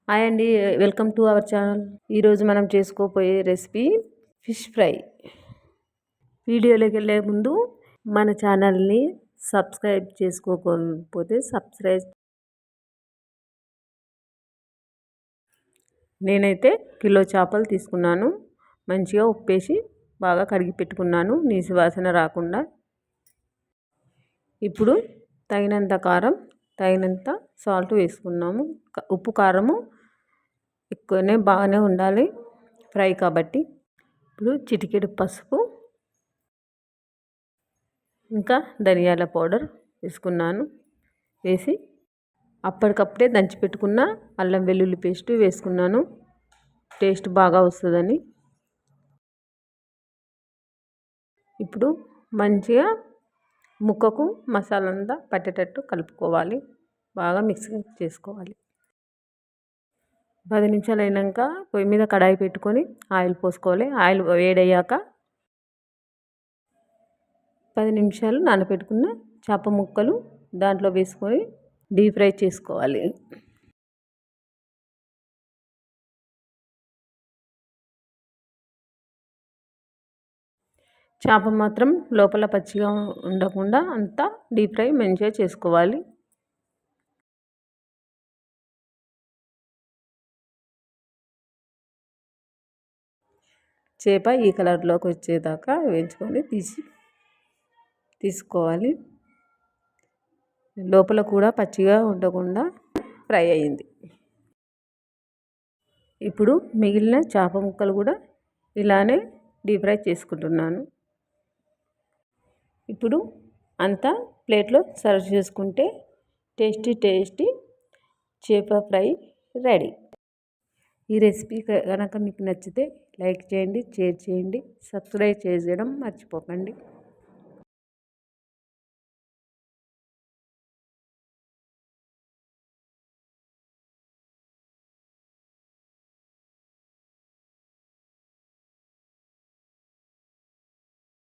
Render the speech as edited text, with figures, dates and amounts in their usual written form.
Hi అండి, welcome to our channel. ఈరోజు మనం చేసుకోబోయే రెసిపీ ఫిష్ ఫ్రై. వీడియోలోకి వెళ్ళే ముందు మన ఛానల్ని సబ్స్క్రైబ్ చేసుకోకపోతే సబ్స్క్రైబ్. నేనైతే కిలో చేపలు తీసుకున్నాను. మంచిగా ఉప్పేసి బాగా కడిగి పెట్టుకున్నాను, నీసు వాసన రాకుండా. ఇప్పుడు తగినంత కారం, తగినంత సాల్ట్ వేసుకున్నాము. ఉప్పు కారము ఎక్కువనే బాగానే ఉండాలి ఫ్రై కాబట్టి. ఇప్పుడు చిటికెడు పసుపు, ఇంకా ధనియాల పౌడర్ వేసుకున్నాను. వేసి అప్పటికప్పుడే దంచి పెట్టుకున్న అల్లం వెల్లుల్లి పేస్ట్ వేసుకున్నాను, టేస్ట్ బాగా వస్తుందని. ఇప్పుడు మంచిగా ముక్కకు మసాలా అంతా పట్టేటట్టు కలుపుకోవాలి, బాగా మిక్స్ చేసుకోవాలి. 10 నిమిషాలు అయినాక పొయ్యి మీద కడాయి పెట్టుకొని ఆయిల్ పోసుకోవాలి. ఆయిల్ వేడయ్యాక 10 నిమిషాలు నానబెట్టుకున్న చేప ముక్కలు దాంట్లో వేసుకొని డీప్ ఫ్రై చేసుకోవాలి. చేప మాత్రం లోపల పచ్చిగా ఉండకుండా అంతా డీప్ ఫ్రై మంచిగా చేసుకోవాలి. చేప ఈ కలర్లోకి వచ్చేదాకా వేయించుకొని తీసుకోవాలి. లోపల కూడా పచ్చిగా ఉండకుండా ఫ్రై అయింది. ఇప్పుడు మిగిలిన చేప ముక్కలు కూడా ఇలానే డీప్ ఫ్రై చేసుకుంటున్నాను. ఇప్పుడు అంతా ప్లేట్లో సర్వ్ చేసుకుంటే టేస్టీ చేప ఫ్రై రెడీ. ఈ రెసిపీ కనుక మీకు నచ్చితే లైక్ చేయండి, షేర్ చేయండి, సబ్స్క్రైబ్ చేయడం మర్చిపోకండి.